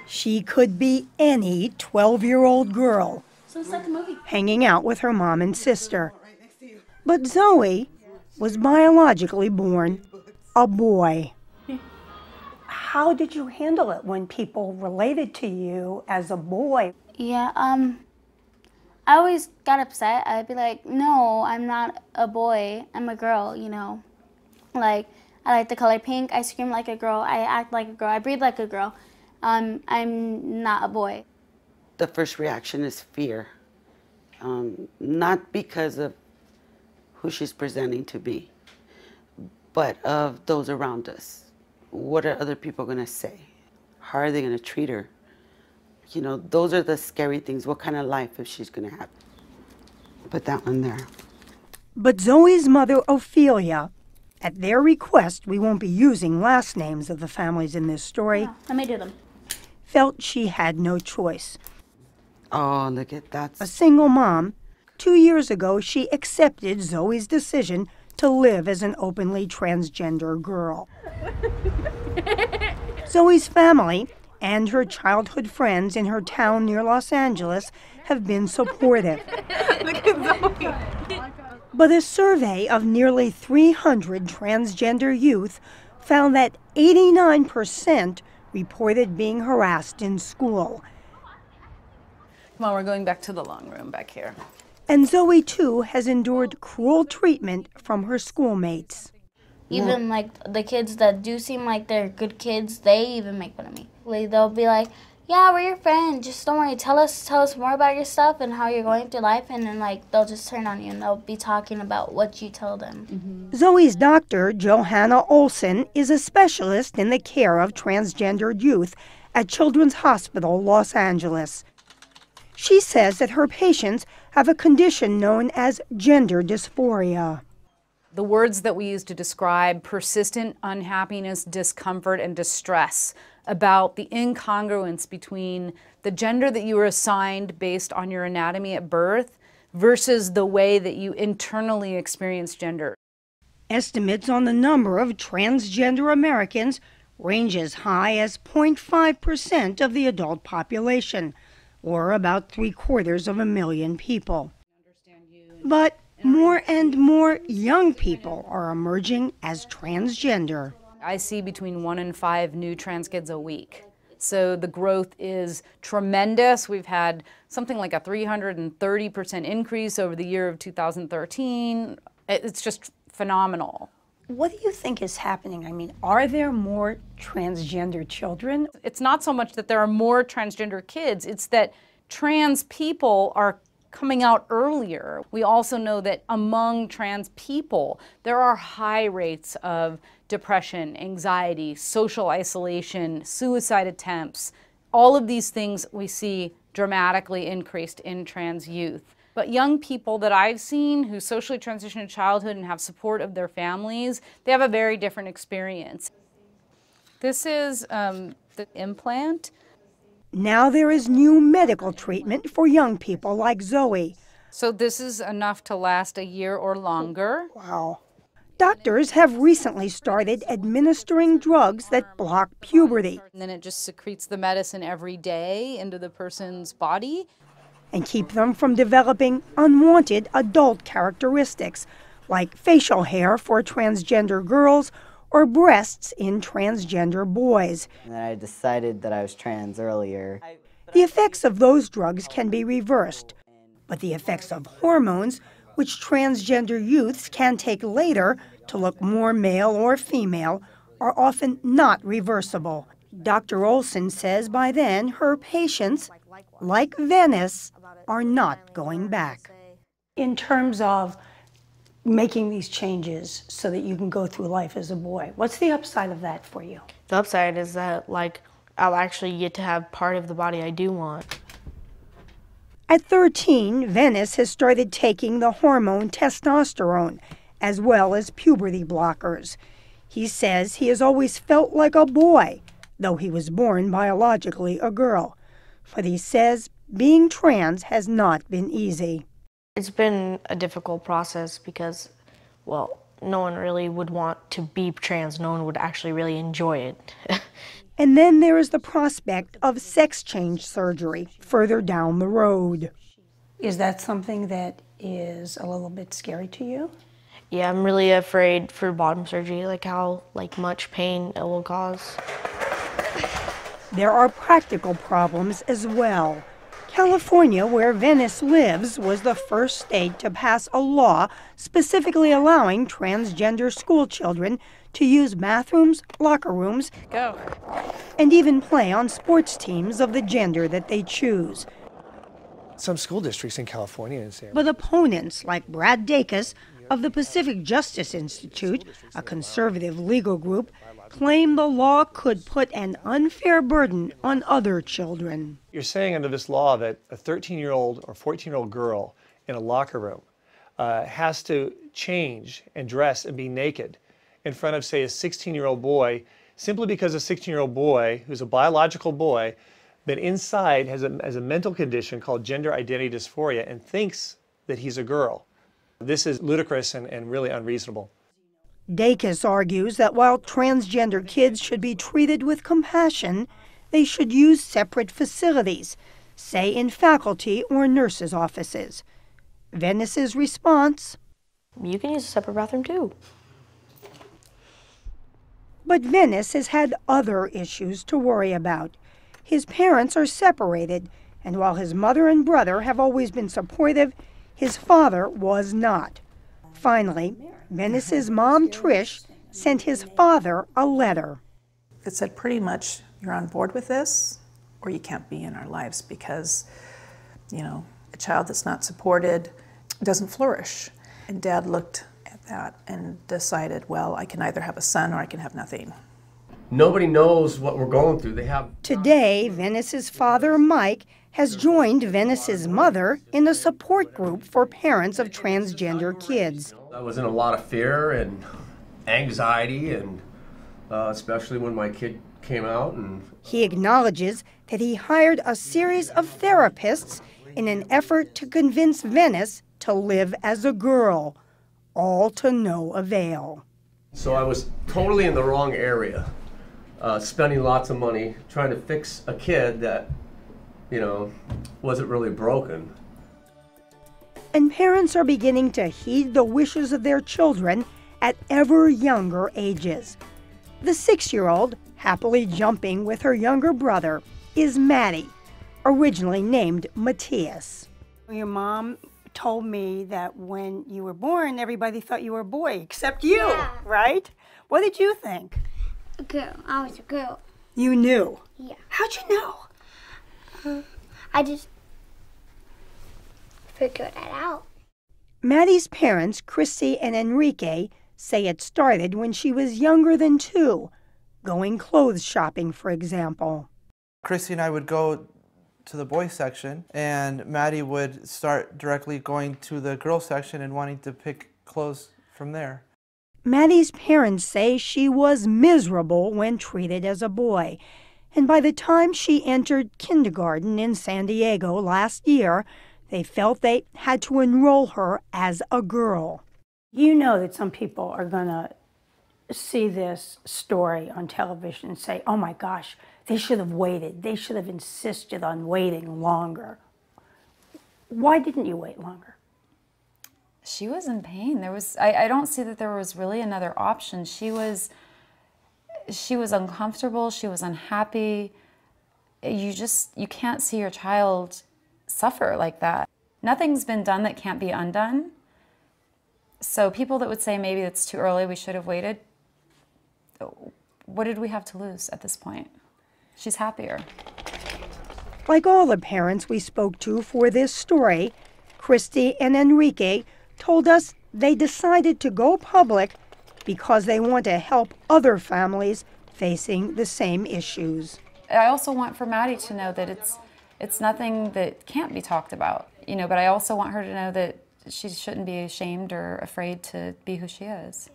She could be any 12-year-old girl So start the movie. hanging out with her mom and sister. But Zoe was biologically born a boy. How did you handle it when people related to you as a boy? Yeah, I always got upset. I'd be like, no, I'm not a boy, I'm a girl, you know. Like, I like the color pink, I scream like a girl, I act like a girl, I breathe like a girl. I'm not a boy. The first reaction is fear, not because of who she's presenting to be, but of those around us. What are other people gonna say? How are they gonna treat her? You know, those are the scary things. What kind of life is she's gonna have? Put that one there. But Zoe's mother, Ophelia, at their request, we won't be using last names of the families in this story, Yeah, let me do them. felt she had no choice. Oh, look at that. A single mom, 2 years ago, she accepted Zoe's decision to live as an openly transgender girl. Zoe's family and her childhood friends in her town near Los Angeles have been supportive. Look at Zoe. But a survey of nearly 300 transgender youth found that 89% reported being harassed in school. Come on, we're going back to the long room back here. And Zoe, too, has endured cruel treatment from her schoolmates. Even like the kids that do seem like they're good kids, they even make fun of me. Like, they'll be like, yeah, we're your friend, just don't worry, tell us more about your stuff and how you're going through life, and then like they'll just turn on you and they'll be talking about what you tell them. Mm-hmm. Zoe's doctor, Johanna Olson, is a specialist in the care of transgendered youth at Children's Hospital, Los Angeles. She says that her patients have a condition known as gender dysphoria. The words that we use to describe persistent unhappiness, discomfort, and distress about the incongruence between the gender that you were assigned based on your anatomy at birth versus the way that you internally experience gender. Estimates on the number of transgender Americans range as high as 0.5% of the adult population, or about 750,000 people. But more and more young people are emerging as transgender. I see between 1 and 5 new trans kids a week. So the growth is tremendous. We've had something like a 330% increase over the year of 2013. It's just phenomenal. What do you think is happening? I mean, are there more transgender children? It's not so much that there are more transgender kids, it's that trans people are coming out earlier. We also know that among trans people, there are high rates of depression, anxiety, social isolation, suicide attempts. All of these things we see dramatically increased in trans youth. But young people that I've seen who socially transition in childhood and have support of their families, they have a very different experience. This is the implant. Now there is new medical treatment for young people like Zoe. So this is enough to last a year or longer. Wow. Doctors have recently started administering drugs that block puberty. And then it just secretes the medicine every day into the person's body. And keep them from developing unwanted adult characteristics, like facial hair for transgender girls or breasts in transgender boys. And then I decided that I was trans earlier. The effects of those drugs can be reversed, but the effects of hormones, which transgender youths can take later to look more male or female, are often not reversible. Dr. Olson says by then her patients, like Venice, are not going back. In terms of making these changes so that you can go through life as a boy, what's the upside of that for you? The upside is that, I'll actually get to have part of the body I do want. At 13, Venice has started taking the hormone testosterone, as well as puberty blockers. He says he has always felt like a boy, though he was born biologically a girl. But he says being trans has not been easy. It's been a difficult process because, well, no one really would want to be trans. No one would actually really enjoy it. And then there is the prospect of sex change surgery further down the road. Is that something that is a little bit scary to you? Yeah, I'm really afraid for bottom surgery, like how much pain it will cause. There are practical problems as well. California, where Venice lives, was the first state to pass a law specifically allowing transgender school children to use bathrooms, locker rooms, and even play on sports teams of the gender that they choose. Some school districts in California say. But opponents like Brad Dacus of the Pacific Justice Institute, a conservative legal group, claim the law could put an unfair burden on other children. You're saying under this law that a 13-year-old or 14-year-old girl in a locker room has to change and dress and be naked in front of, say, a 16-year-old boy, simply because a 16-year-old boy, who's a biological boy, but inside has a mental condition called gender identity dysphoria and thinks that he's a girl. This is ludicrous and really unreasonable. Dacus argues that while transgender kids should be treated with compassion, they should use separate facilities, say in faculty or nurses' offices. Venice's response? You can use a separate bathroom too. But Venice has had other issues to worry about. His parents are separated, and while his mother and brother have always been supportive, his father was not. Finally, Venice's mom, Trish, sent his father a letter. It said pretty much, you're on board with this, or you can't be in our lives because, a child that's not supported doesn't flourish. And Dad looked at that and decided, well, I can either have a son or I can have nothing. Nobody knows what we're going through. Today, Venice's father, Mike, has joined Venice's mother in a support group for parents of transgender kids. I was in a lot of fear and anxiety, and especially when my kid came out. And he acknowledges that he hired a series of therapists in an effort to convince Venice to live as a girl, all to no avail. So I was totally in the wrong area, spending lots of money trying to fix a kid that wasn't really broken. And parents are beginning to heed the wishes of their children at ever younger ages. The 6-year-old, happily jumping with her younger brother, is Maddie, originally named Matthias. Your mom told me that when you were born, everybody thought you were a boy, except you, right? What did you think? A girl. I was a girl. You knew? Yeah. How'd you know? I just figured that out. Maddie's parents, Christy and Enrique, say it started when she was younger than 2, going clothes shopping, for example. Christy and I would go to the boys section, and Maddie would start directly going to the girls section and wanting to pick clothes from there. Maddie's parents say she was miserable when treated as a boy, and by the time she entered kindergarten in San Diego last year, they felt they had to enroll her as a girl. You know that some people are going to see this story on television and say, oh my gosh, they should have waited. They should have insisted on waiting longer. Why didn't you wait longer? She was in pain. I don't see that there was really another option. She was uncomfortable. She was unhappy. You can't see your child suffer like that. Nothing's been done that can't be undone. So people that would say maybe it's too early, we should have waited, what did we have to lose at this point? She's happier. Like all the parents we spoke to for this story, Christy and Enrique told us they decided to go public because they want to help other families facing the same issues. I also want for Maddie to know that it's nothing that can't be talked about, but I also want her to know that she shouldn't be ashamed or afraid to be who she is.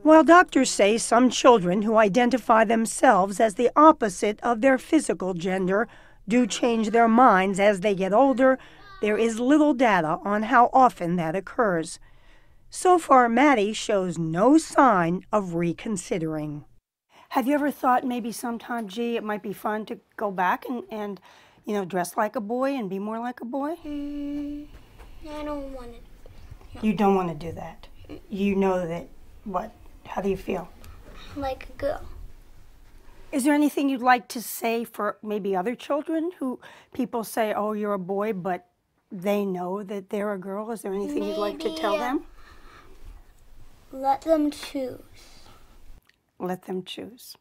While doctors say some children who identify themselves as the opposite of their physical gender do change their minds as they get older, there is little data on how often that occurs. So far, Maddie shows no sign of reconsidering. Have you ever thought maybe sometime, gee, it might be fun to go back and you know, dress like a boy and be more like a boy? I don't want to. You don't want to do that. You know that, what? How do you feel? Like a girl. Is there anything you'd like to say for maybe other children who people say, oh, you're a boy, but they know that they're a girl? Is there anything you'd like to tell them? Let them choose. Let them choose.